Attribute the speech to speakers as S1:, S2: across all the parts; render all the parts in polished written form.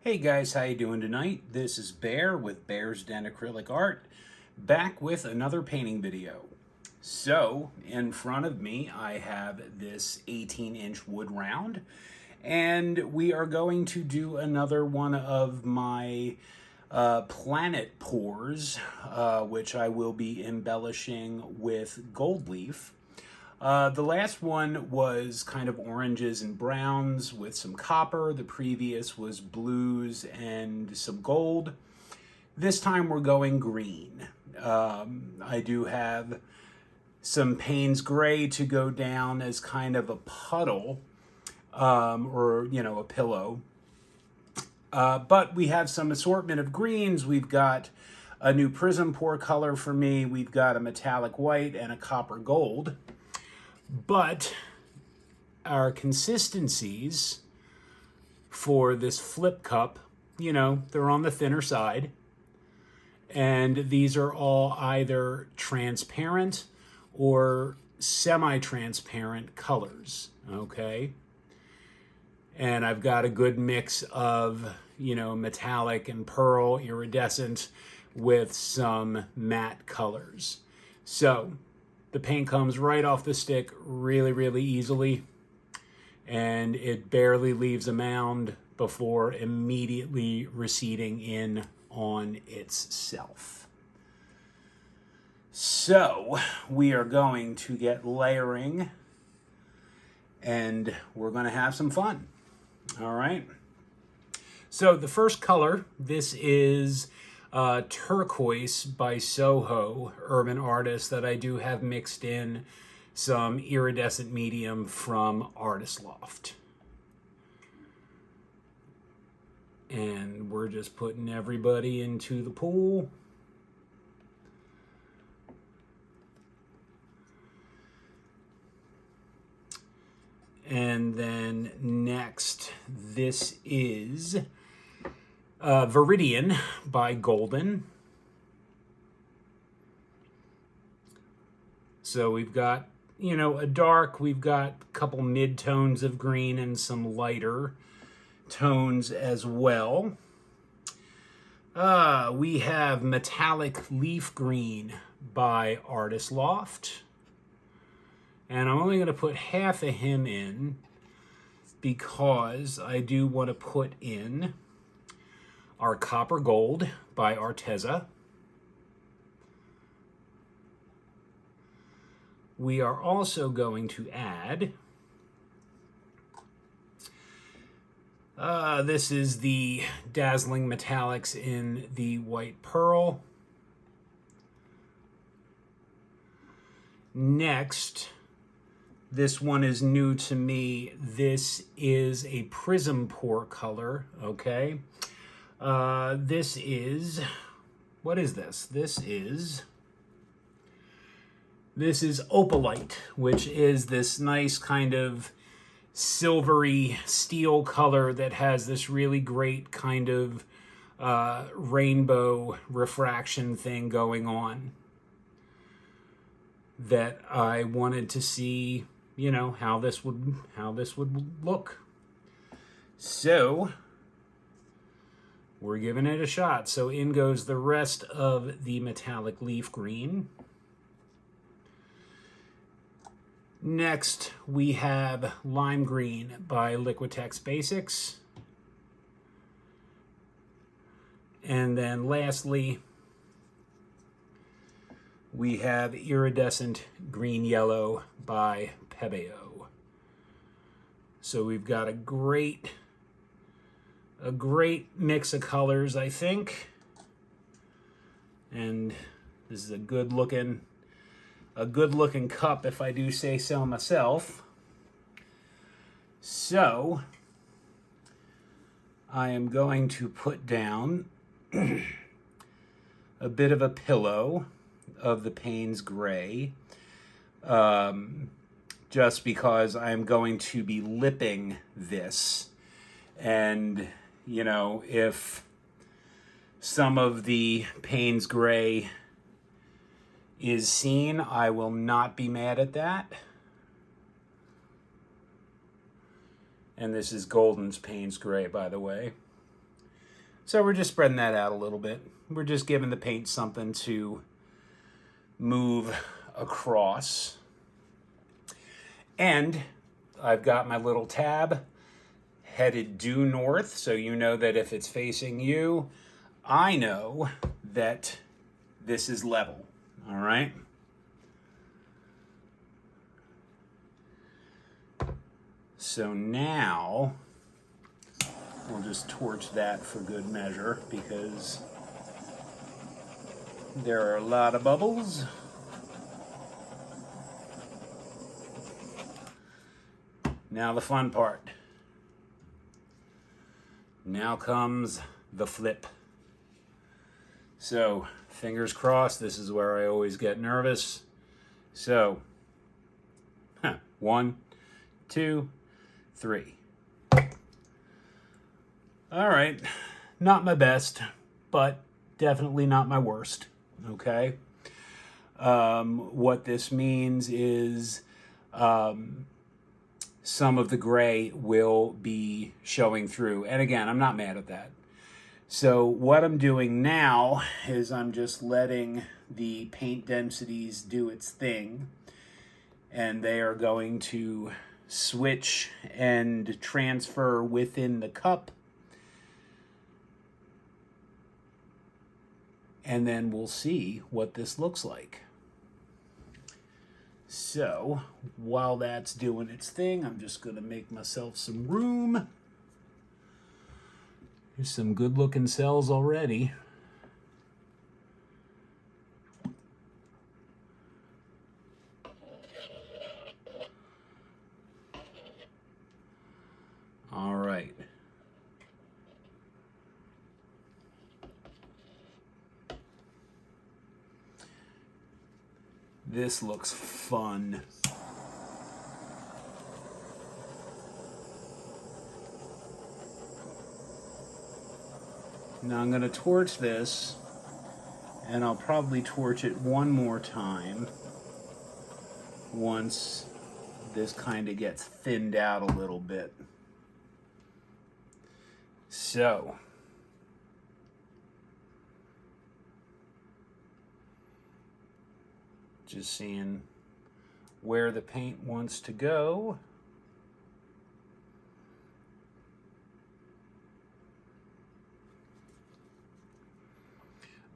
S1: Hey guys, how you doing tonight? This is Bear with Bear's Den Acrylic Art, back with another painting video. So, in front of me I have this 18-inch wood round, and we are going to do another one of my planet pours, which I will be embellishing with gold leaf. The last one was kind of oranges and browns with some copper. The previous was blues and some gold. This time we're going green. I do have some Payne's gray to go down as kind of a puddle, or, a pillow. But we have some assortment of greens. We've got a new prism pour color for me. We've got a metallic white and a copper gold. But our consistencies for this flip cup, they're on the thinner side. And these are all either transparent or semi-transparent colors, okay? And I've got a good mix of, metallic and pearl, iridescent, with some matte colors. So the paint comes right off the stick really, really easily, and it barely leaves a mound before immediately receding in on itself. So we are going to get layering, and we're going to have some fun. All right. So the first color, this is Turquoise by Soho, urban artist, that I do have mixed in some iridescent medium from Artist Loft. And we're just putting everybody into the pool. And then next, this is Viridian by Golden. So we've got, a dark, we've got a couple mid-tones of green and some lighter tones as well. We have Metallic Leaf Green by Artist Loft. And I'm only going to put half of him in because I do want to put in our Copper Gold by Arteza. We are also going to add, this is the Dazzling Metallics in the White Pearl. Next, this one is new to me. This is a prism pour color, okay? This is, what is this? This is Opalite, which is this nice kind of silvery steel color that has this really great kind of rainbow refraction thing going on that I wanted to see, how this would look. So we're giving it a shot. So in goes the rest of the metallic leaf green. Next, we have Lime Green by Liquitex Basics. And then lastly, we have Iridescent Green Yellow by Pebeo. So we've got a great mix of colors, I think. And this is a good looking cup, if I do say so myself. So I am going to put down a bit of a pillow of the Payne's gray, just because I'm going to be lipping this. And if some of the Payne's gray is seen, I will not be mad at that. And this is Golden's Payne's gray, by the way. So we're just spreading that out a little bit. We're just giving the paint something to move across. And I've got my little tab headed due north, so you know that if it's facing you, I know that this is level, all right? So now, we'll just torch that for good measure because there are a lot of bubbles. Now the fun part. Now comes the flip. So, fingers crossed, this is where I always get nervous. So, 1, 2, 3. All right, not my best, but definitely not my worst, okay? What this means is some of the gray will be showing through. And again, I'm not mad at that. So what I'm doing now is I'm just letting the paint densities do its thing. And they are going to switch and transfer within the cup. And then we'll see what this looks like. So, while that's doing its thing, I'm just going to make myself some room. There's some good-looking cells already. All right. This looks fun. Now I'm going to torch this, and I'll probably torch it one more time once this kind of gets thinned out a little bit. So, just seeing where the paint wants to go.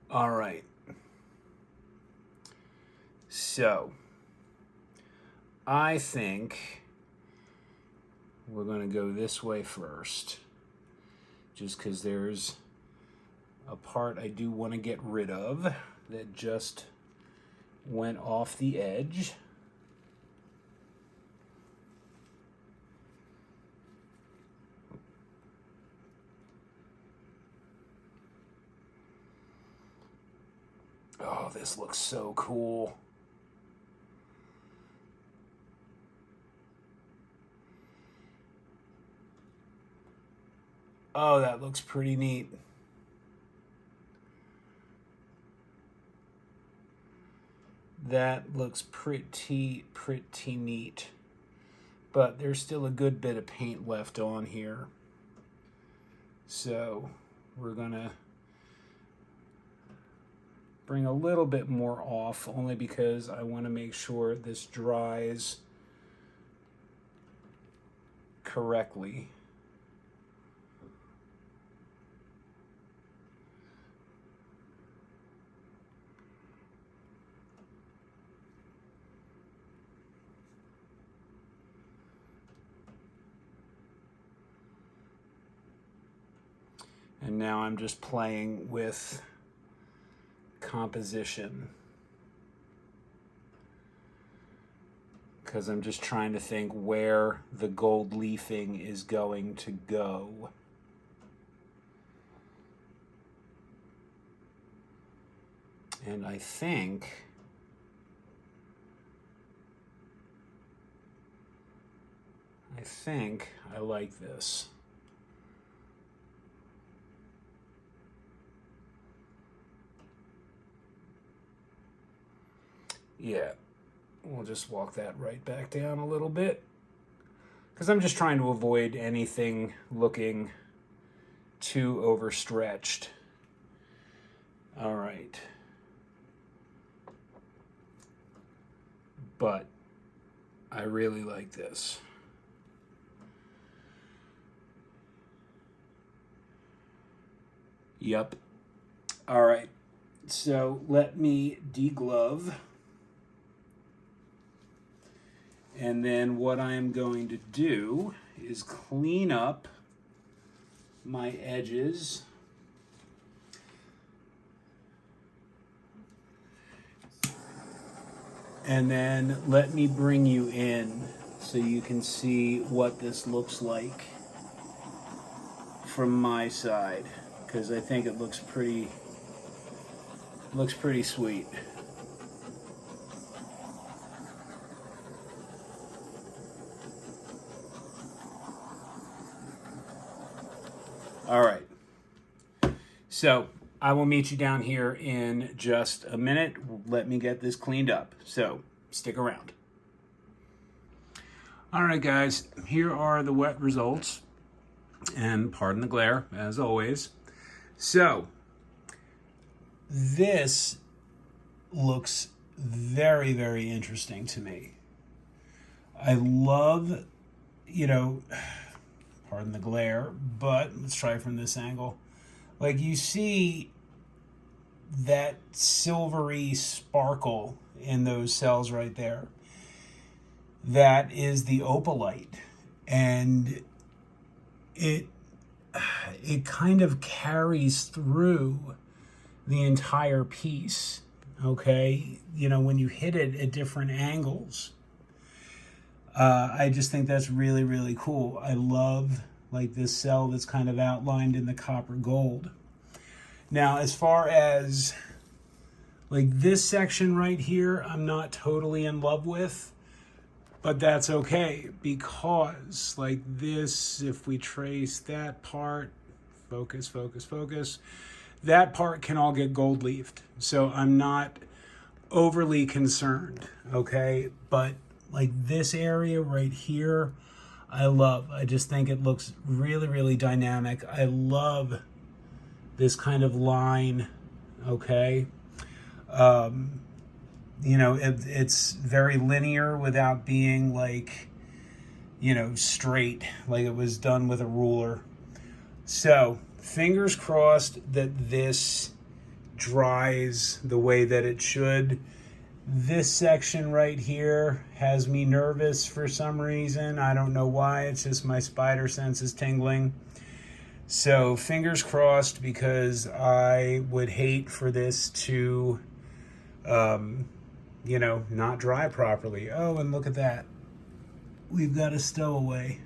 S1: All right. So, I think we're going to go this way first, just because there's a part I do want to get rid of that just went off the edge. Oh, this looks so cool. Oh, that looks pretty neat. That looks pretty neat. But there's still a good bit of paint left on here. So we're gonna bring a little bit more off, only because I want to make sure this dries correctly. And now I'm just playing with composition, because I'm just trying to think where the gold leafing is going to go. And I think I like this. Yeah, we'll just walk that right back down a little bit, because I'm just trying to avoid anything looking too overstretched. All right. But I really like this. Yep. All right. So let me deglove. And then what I am going to do is clean up my edges. And then let me bring you in so you can see what this looks like from my side, because I think it looks pretty sweet. All right. So I will meet you down here in just a minute. Let me get this cleaned up. So stick around. All right, guys, here are the wet results. And pardon the glare, as always. So this looks very, very interesting to me. I love, pardon the glare, but let's try from this angle. Like, you see that silvery sparkle in those cells right there. That is the opalite. And it kind of carries through the entire piece, okay? When you hit it at different angles. I just think that's really, really cool. I love like this cell that's kind of outlined in the copper gold. Now, as far as like this section right here, I'm not totally in love with, but that's okay, because like this, if we trace that part, focus, that part can all get gold leafed. So I'm not overly concerned, okay? But like this area right here, I love. I just think it looks really, really dynamic. I love this kind of line, okay? It's very linear without being like, straight, like it was done with a ruler. So fingers crossed that this dries the way that it should. This section right here has me nervous for some reason. I don't know why. It's just my spider sense is tingling. So fingers crossed, because I would hate for this to, not dry properly. Oh, and look at that. We've got a stowaway.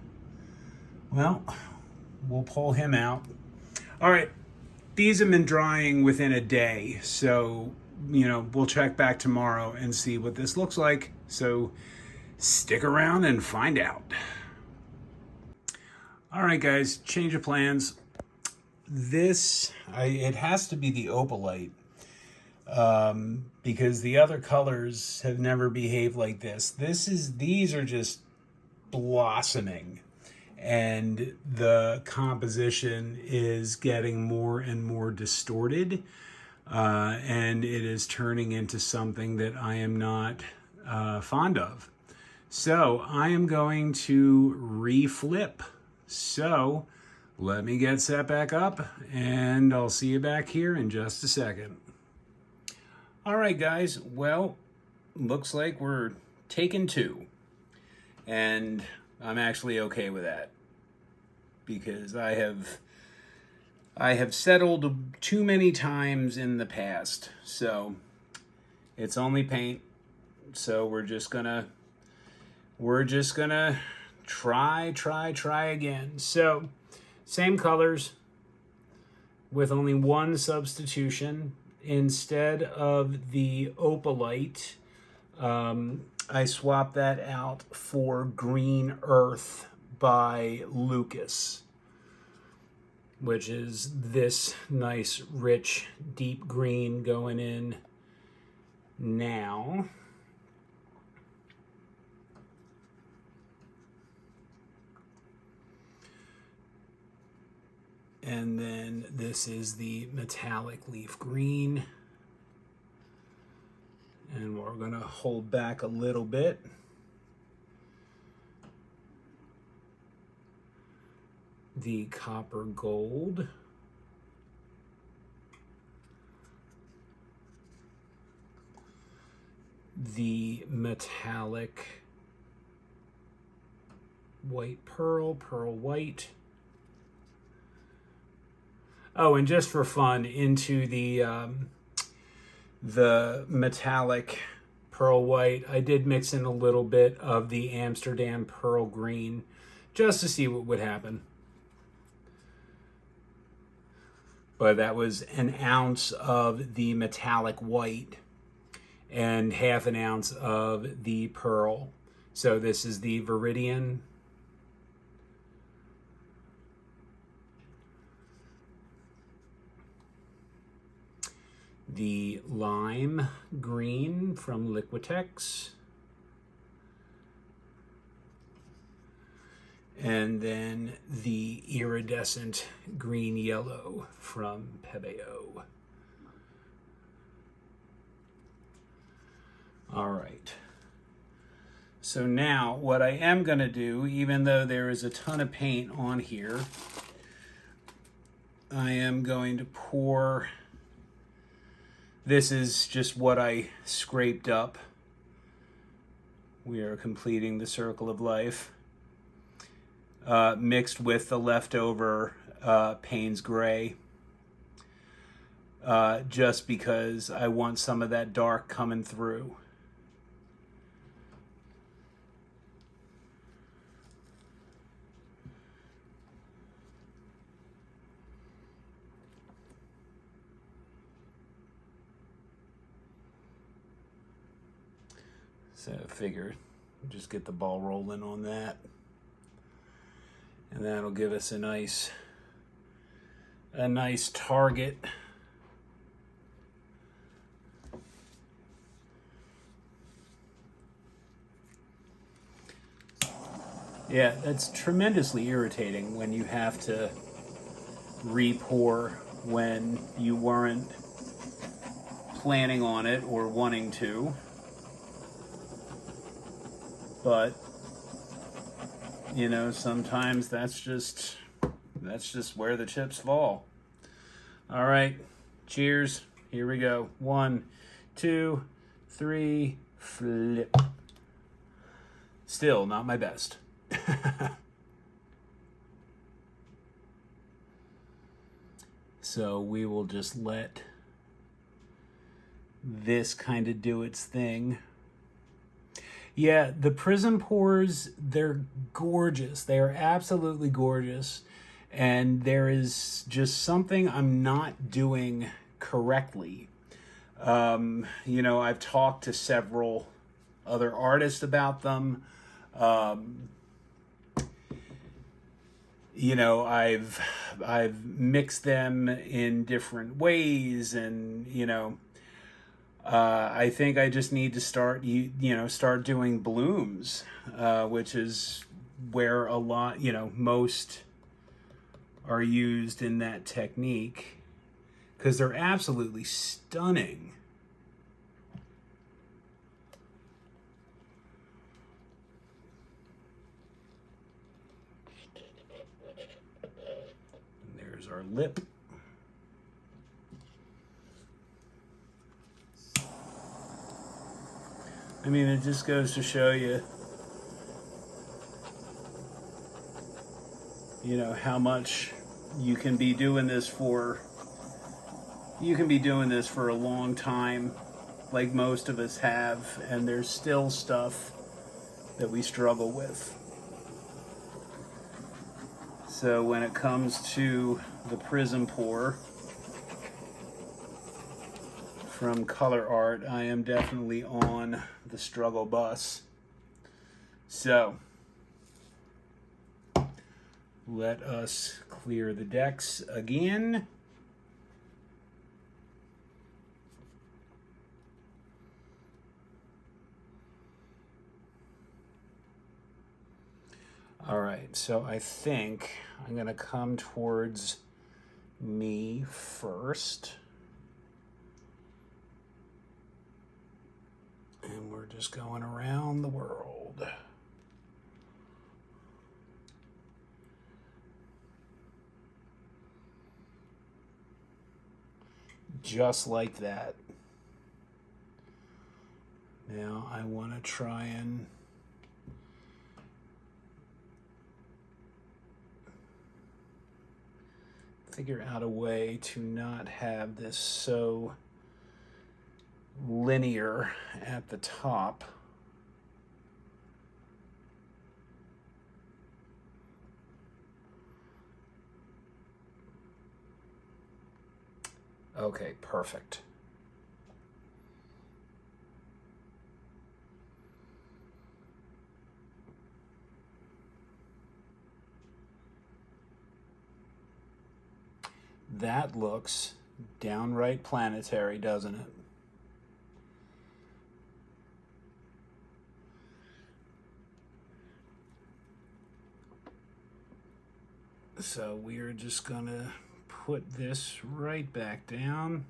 S1: Well, we'll pull him out. All right. These have been drying within a day. So, we'll check back tomorrow and see what this looks like. So stick around and find out. All right, guys, change of plans. It has to be the opalite, because the other colors have never behaved like this. These are just blossoming, and the composition is getting more and more distorted, and it is turning into something that I am not fond of. So I am going to reflip. So let me get set back up, and I'll see you back here in just a second. All right, guys. Well, looks like we're taking two. And I'm actually okay with that, because I have settled too many times in the past. So it's only paint. So we're just gonna try again. So same colors with only one substitution. Instead of the opalite, I swapped that out for Green Earth by Lucas, which is this nice, rich, deep green going in now. And then this is the metallic leaf green. And we're going to hold back a little bit. The copper gold. The metallic white pearl, pearl white. Oh, and just for fun, into the metallic pearl white, I did mix in a little bit of the Amsterdam pearl green, just to see what would happen. But that was an ounce of the metallic white and half an ounce of the pearl. So this is the Viridian. The lime green from Liquitex. And then the iridescent green yellow from Pebeo. All right. So now what I am going to do, even though there is a ton of paint on here, I am going to pour. This is just what I scraped up. We are completing the circle of life. Mixed with the leftover Payne's Gray. Just because I want some of that dark coming through. So I figure just get the ball rolling on that. And that'll give us a nice target. Yeah, that's tremendously irritating when you have to repour when you weren't planning on it or wanting to. But you know, sometimes that's just where the chips fall. All right, cheers. Here we go. 1, 2, 3, flip. Still not my best. So we will just let this kind of do its thing. Yeah, the prism pours, they're gorgeous. They are absolutely gorgeous. And there is just something I'm not doing correctly. You know, I've talked to several other artists about them. You know, I've mixed them in different ways, and you know, I think I just need to start doing blooms, which is where a lot, you know, most are used in that technique, because they're absolutely stunning. And there's our lip. I mean, it just goes to show you, you know, how much you can be doing this for. You can be doing this for a long time, like most of us have, and there's still stuff that we struggle with. So when it comes to the prism pour from Color Art, I am definitely on the struggle bus. So let us clear the decks again. All right, so I think I'm going to come towards me first. And we're just going around the world. Just like that. Now I want to try and figure out a way to not have this so linear at the top. Okay, perfect. That looks downright planetary, doesn't it? So we're just gonna put this right back down.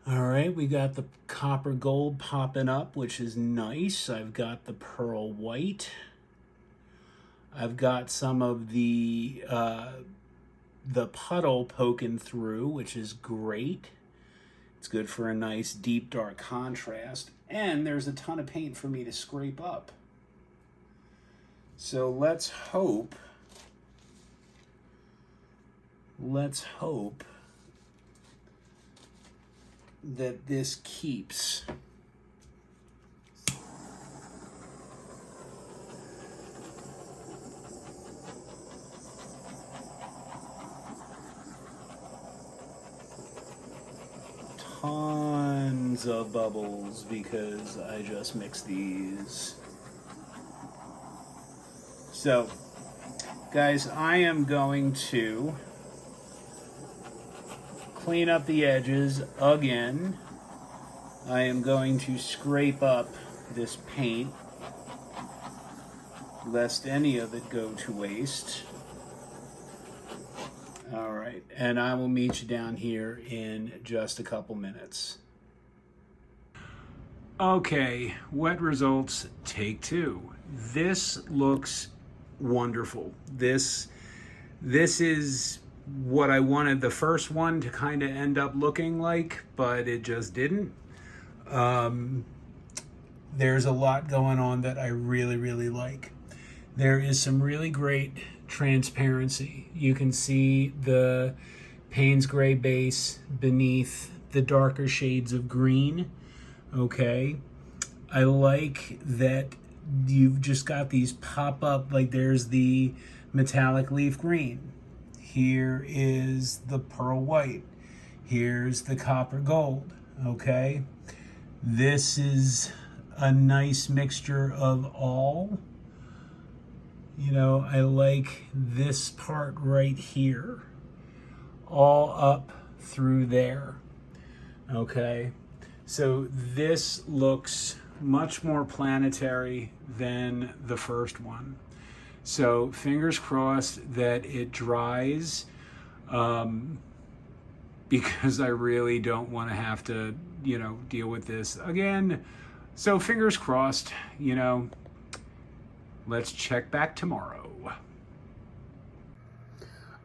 S1: All right, we got the copper gold popping up, which is nice. I've got the pearl white. I've got some of the puddle poking through, which is great. It's good for a nice deep dark contrast. And there's a ton of paint for me to scrape up. So let's hope that this keeps. Tons of bubbles because I just mixed these. So, guys, I am going to clean up the edges again. I am going to scrape up this paint lest any of it go to waste. All right, and I will meet you down here in just a couple minutes. Okay, wet results, take two. This looks wonderful. This is what I wanted the first one to kind of end up looking like, but it just didn't. There's a lot going on that I really like. There is some really great transparency. You can see the Payne's gray base beneath the darker shades of green. Okay, I like that you've just got these pop up, like there's the metallic leaf green. Here is the pearl white. Here's the copper gold. Okay, this is a nice mixture of all. You know, I like this part right here, all up through there. Okay, so this looks much more planetary than the first one. So fingers crossed that it dries, because I really don't want to have to, you know, deal with this again. So fingers crossed, you know, let's check back tomorrow.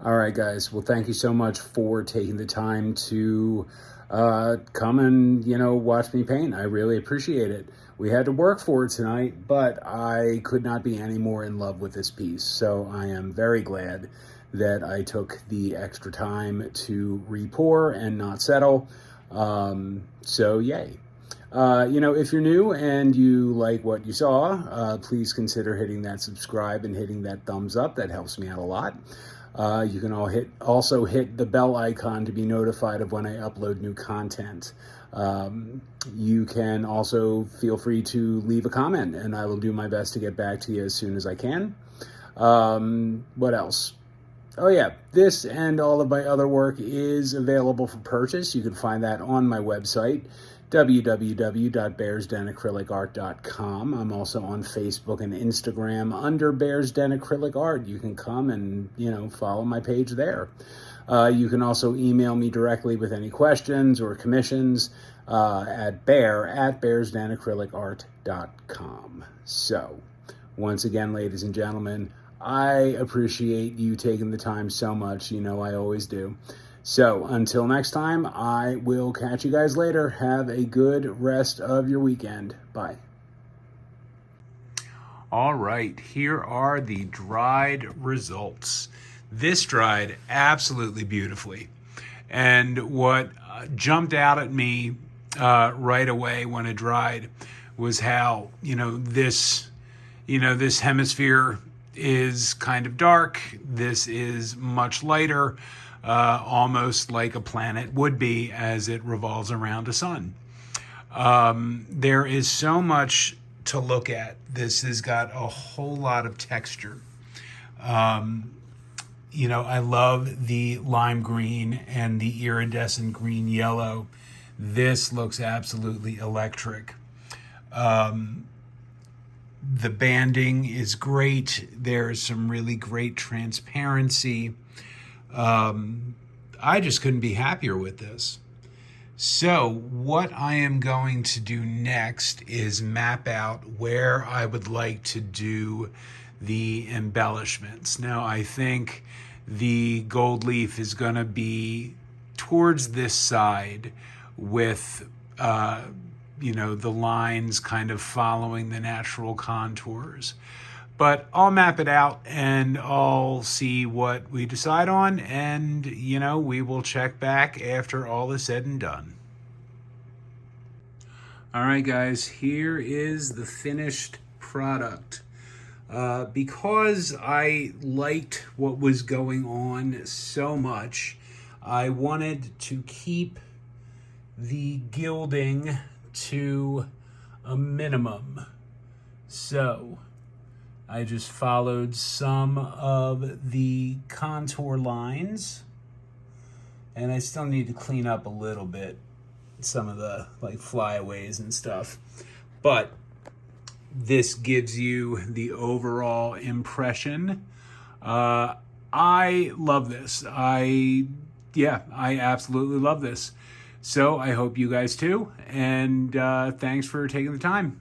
S1: All right, guys. Well, thank you so much for taking the time to come and, you know, watch me paint. I really appreciate it. We had to work for it tonight, but I could not be any more in love with this piece. So I am very glad that I took the extra time to repour and not settle. So yay. You know, if you're new and you like what you saw, please consider hitting that subscribe and hitting that thumbs up. That helps me out a lot. You can also hit the bell icon to be notified of when I upload new content. You can also feel free to leave a comment, and I will do my best to get back to you as soon as I can. What else? Oh yeah, this and all of my other work is available for purchase. You can find that on my website, www.bearsdenacrylicart.com. I'm also on Facebook and Instagram under Bears Den Acrylic Art. You can come and, follow my page there. You can also email me directly with any questions or commissions at bearsdenacrylicart.com. So, once again, ladies and gentlemen, I appreciate you taking the time so much. I always do. So until next time, I will catch you guys later. Have a good rest of your weekend. Bye. All right, here are the dried results. This dried absolutely beautifully. And what jumped out at me right away when it dried was how, this hemisphere is kind of dark. This is much lighter. Almost like a planet would be as it revolves around a sun. There is so much to look at. This has got a whole lot of texture. I love the lime green and the iridescent green yellow. This looks absolutely electric. The banding is great. There's some really great transparency. I just couldn't be happier with this. So what I am going to do next is map out where I would like to do the embellishments. Now, I think the gold leaf is going to be towards this side with, the lines kind of following the natural contours. But I'll map it out and I'll see what we decide on, and, we will check back after all is said and done. All right, guys, here is the finished product. Because I liked what was going on so much, I wanted to keep the gilding to a minimum. So I just followed some of the contour lines, and I still need to clean up a little bit some of the flyaways and stuff, but this gives you the overall impression. I love this. I absolutely love this. So I hope you guys too, and thanks for taking the time.